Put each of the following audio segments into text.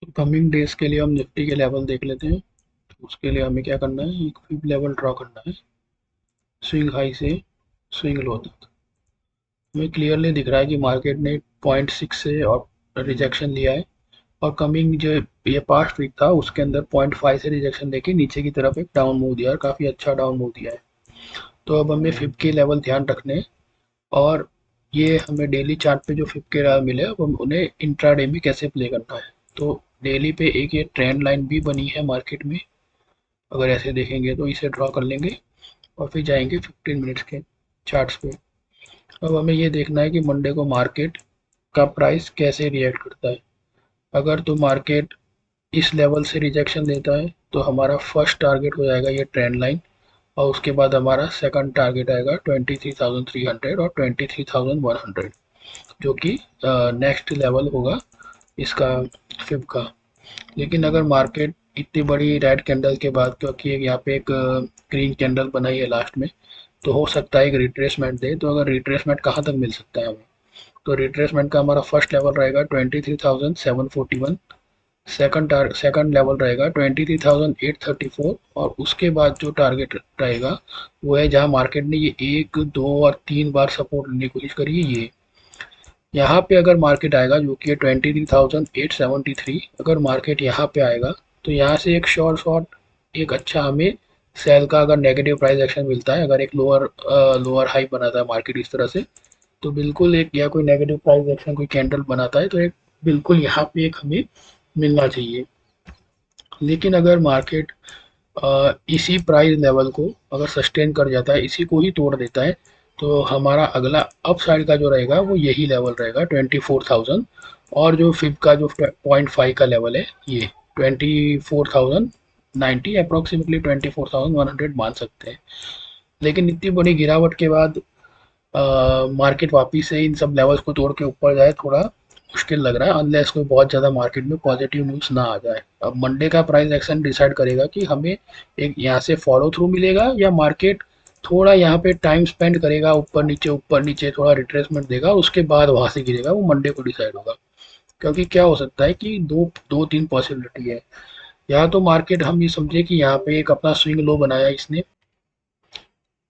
तो coming days के लिए हम निफ्टी के लेवल देख लेते हैं। तो उसके लिए हमें क्या करना है, एक फिब लेवल ड्रॉ करना है स्विंग हाई से स्विंग लो तक। हमें क्लियरली दिख रहा है कि मार्केट ने 0.6 से और रिजेक्शन लिया है, और कमिंग जो ये पास्ट वीक था उसके अंदर 0.5 से रिजेक्शन लेके नीचे की तरफ एक डाउन मूव दिया है, काफ़ी अच्छा डाउन मूव दिया है। तो अब हमें फिब के लेवल ध्यान रखने हैं, और ये हमें डेली चार्ट पे जो फिब के लेवल मिले अब हम उन्हें इंट्राडे में कैसे प्ले करना है। तो डेली पे एक ये ट्रेंड लाइन भी बनी है मार्केट में, अगर ऐसे देखेंगे तो इसे ड्रॉ कर लेंगे और फिर जाएंगे 15 मिनट्स के चार्ट्स पे। अब हमें ये देखना है कि मंडे को मार्केट का प्राइस कैसे रिएक्ट करता है। अगर तो मार्केट इस लेवल से रिजेक्शन देता है तो हमारा फर्स्ट टारगेट हो जाएगा ये ट्रेंड लाइन, और उसके बाद हमारा सेकंड टारगेट आएगा 23,300 और 23,100, जो कि नेक्स्ट लेवल होगा इसका फिब का। लेकिन अगर मार्केट इतनी बड़ी रेड कैंडल के बाद, क्योंकि यहाँ पे एक ग्रीन कैंडल बनाई है लास्ट में, तो हो सकता है एक रिट्रेसमेंट दे। तो अगर रिट्रेसमेंट कहाँ तक मिल सकता है हमें, तो रिट्रेसमेंट का हमारा फर्स्ट लेवल रहेगा 23,741, सेकंड लेवल रहेगा 23,834, और उसके बाद जो टारगेट रहेगा वो है जहां मार्केट ने ये 1, 2 और 3 बार सपोर्ट लेने की कोशिश करी है। ये यहाँ पे अगर मार्केट आएगा जो कि 23,873, अगर मार्केट यहाँ पे आएगा तो यहाँ से एक शॉर्ट एक अच्छा हमें सेल का अगर नेगेटिव प्राइस एक्शन मिलता है, अगर एक लोअर हाई बनाता है मार्केट इस तरह से, तो बिल्कुल एक, या कोई नेगेटिव प्राइस एक्शन कोई कैंडल बनाता है तो एक बिल्कुल यहाँ पे एक हमें मिलना चाहिए। लेकिन अगर मार्केट इसी प्राइस लेवल को अगर सस्टेन कर जाता है, इसी को ही तोड़ देता है, तो हमारा अगला अप साइड का जो रहेगा वो यही लेवल रहेगा 24,000, और जो फिब का जो 0.5 का लेवल है ये 24,090, अप्रोक्सीमेटली 24,100 मान सकते हैं। लेकिन इतनी बड़ी गिरावट के बाद मार्केट वापिस से इन सब लेवल्स को तोड़ के ऊपर जाए थोड़ा मुश्किल लग रहा है, अनलेस कोई बहुत ज़्यादा मार्केट में पॉजिटिव न्यूज़ ना आ जाए। अब मंडे का प्राइस एक्शन डिसाइड करेगा कि हमें एक यहाँ से फॉलो थ्रू मिलेगा, या मार्केट थोड़ा यहाँ पे टाइम स्पेंड करेगा, ऊपर नीचे थोड़ा रिट्रेसमेंट देगा, उसके बाद वहां से गिरेगा, वो मंडे को डिसाइड होगा। क्योंकि क्या हो सकता है कि दो दो तीन पॉसिबिलिटी है। या तो मार्केट हम ये समझे कि यहाँ पे एक अपना स्विंग लो बनाया इसने,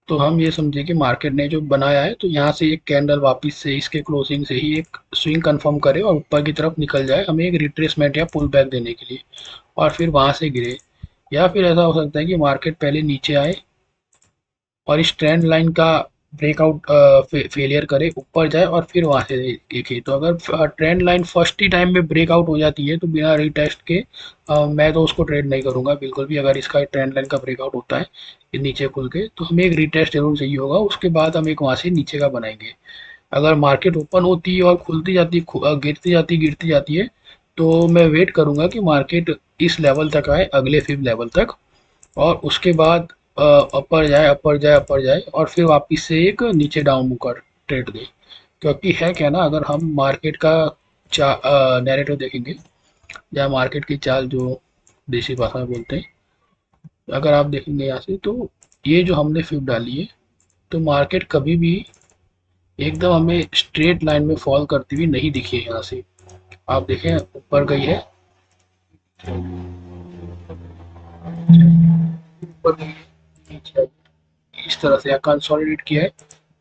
तो हम ये समझे कि मार्केट ने जो बनाया है तो यहाँ से एक कैंडल वापस से इसके क्लोजिंग से ही एक स्विंग कंफर्म करे और ऊपर की तरफ निकल जाए हमें एक रिट्रेसमेंट या पुल बैक देने के लिए, और फिर वहां से गिरे। या फिर ऐसा हो सकता है कि मार्केट पहले नीचे आए और इस ट्रेंड लाइन का ब्रेकआउट फेलियर करे, ऊपर जाए और फिर वहां से देखे। तो अगर ट्रेंड लाइन फर्स्ट ही टाइम में ब्रेकआउट हो जाती है तो बिना रीटेस्ट के मैं तो उसको ट्रेड नहीं करूंगा बिल्कुल भी। अगर इसका ट्रेंड लाइन का ब्रेकआउट होता है ये नीचे खुल के, तो हमें एक रीटेस्ट जरूर चाहिए होगा, उसके बाद हम एक वहां से नीचे का बनाएंगे। अगर मार्केट ओपन होती है और खुलती जाती गिरती जाती है, तो मैं वेट करूंगा कि मार्केट इस लेवल तक आए, अगले फिब लेवल तक, और उसके बाद अपर जाए और फिर वापस से एक नीचे डाउन मूव का ट्रेड दे। क्योंकि है क्या ना, अगर हम मार्केट का नैरेटिव देखेंगे या मार्केट की चाल जो देसी भाषा में बोलते हैं, अगर आप देखेंगे यहाँ से, तो ये जो हमने फिब डाली है, तो मार्केट कभी भी एकदम हमें स्ट्रेट लाइन में फॉल करती हुई नहीं दिखी है। यहाँ से आप देखें ऊपर गई है, ऊपर गई है, नीचे आई है, इस तरह से कंसोलिडेट किया है,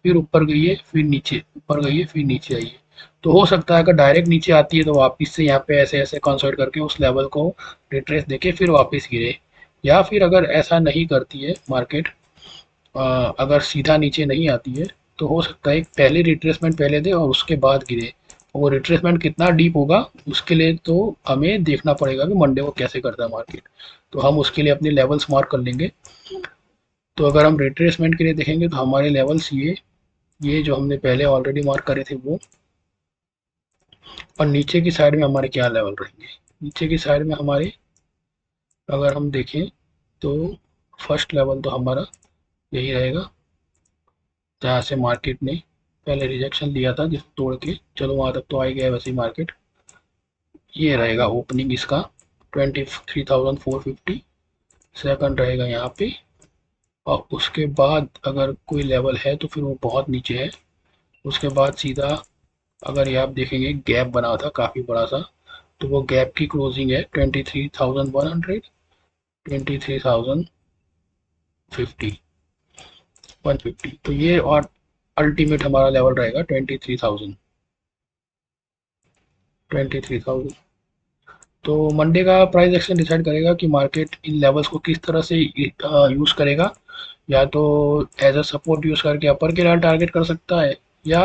फिर ऊपर गई है, फिर नीचे, ऊपर गई है, फिर नीचे आई है। तो हो सकता है अगर डायरेक्ट नीचे आती है तो वापस से यहाँ पे ऐसे ऐसे कंसोलिडेट करके उस लेवल को रिट्रेस देके फिर वापस गिरे। या फिर अगर ऐसा नहीं करती है मार्केट, अगर सीधा नीचे नहीं आती है, तो हो सकता है पहले रिट्रेसमेंट पहले दे और उसके बाद गिरे। वो रिट्रेसमेंट कितना डीप होगा उसके लिए तो हमें देखना पड़ेगा कि मंडे को कैसे करता है मार्केट। तो हम उसके लिए अपने लेवल्स मार्क कर लेंगे। तो अगर हम रिट्रेसमेंट के लिए देखेंगे तो हमारे लेवल्स ये जो हमने पहले ऑलरेडी मार्क करे थे वो, और नीचे की साइड में हमारे क्या लेवल रहेंगे। नीचे की साइड में हमारे अगर हम देखें तो फर्स्ट लेवल तो हमारा यही रहेगा जहाँ से मार्केट ने पहले रिजेक्शन दिया था, जिसको तोड़ के चलो वहाँ तक तो आ ही गया वैसे ही मार्केट। ये रहेगा ओपनिंग इसका 23,450, सेकंड रहेगा यहाँ पे, और उसके बाद अगर कोई लेवल है तो फिर वो बहुत नीचे है। उसके बाद सीधा अगर ये आप देखेंगे गैप बना था काफ़ी बड़ा सा, तो वो गैप की क्लोजिंग है 23,100, 23,050, 150। तो ये और अल्टीमेट हमारा लेवल रहेगा 23,000, 23,000। तो मंडे का प्राइस एक्शन डिसाइड करेगा कि मार्केट इन लेवल्स को किस तरह से यूज़ करेगा। या तो एज अ सपोर्ट यूज़ करके अपर के लिए टारगेट कर सकता है, या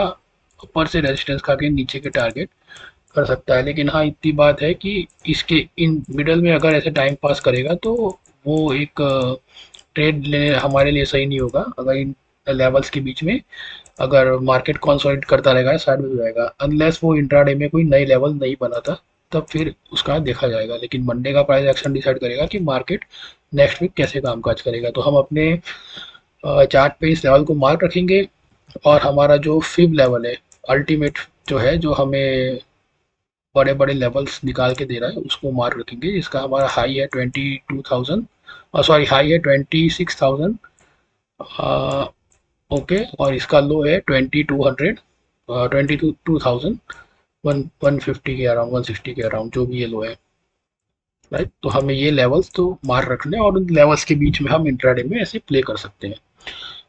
ऊपर से रेजिस्टेंस खा के नीचे के टारगेट कर सकता है। लेकिन हाँ, इतनी बात है कि इसके इन मिडल में अगर ऐसे टाइम पास करेगा तो वो एक ट्रेड लेने हमारे लिए सही नहीं होगा। अगर इन लेवल्स के बीच में अगर मार्केट कंसोलिडेट करता रहेगा, साइडवेज हो जाएगा, अनलेस वो इंट्राडे में कोई नई लेवल नहीं बनाता, तब फिर उसका देखा जाएगा। लेकिन मंडे का प्राइस एक्शन डिसाइड करेगा कि मार्केट नेक्स्ट वीक कैसे कामकाज करेगा। तो हम अपने चार्ट पे इस लेवल को मार्क रखेंगे, और हमारा जो फिब लेवल है, अल्टीमेट जो है, जो हमें बड़े बड़े लेवल्स निकाल के दे रहा है, उसको मार्क रखेंगे। इसका हमारा हाई है 22,000, सॉरी हाई है 26,000, ओके। और इसका लो है 2200, 22,000, 150 के अराउंड, 160 के अराउंड, जो भी ये लो है, राइट। तो हमें ये लेवल्स तो मार्क रखने हैं, और उन लेवल्स के बीच में हम इंट्राडे में ऐसे प्ले कर सकते हैं।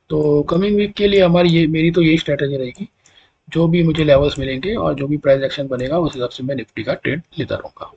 तो कमिंग वीक के लिए हमारी ये मेरी तो यही स्ट्रेटेजी रहेगी। जो भी मुझे लेवल्स मिलेंगे और जो भी प्राइस एक्शन बनेगा, उस हिसाब से मैं निफ्टी का ट्रेड लेता रहूँगा।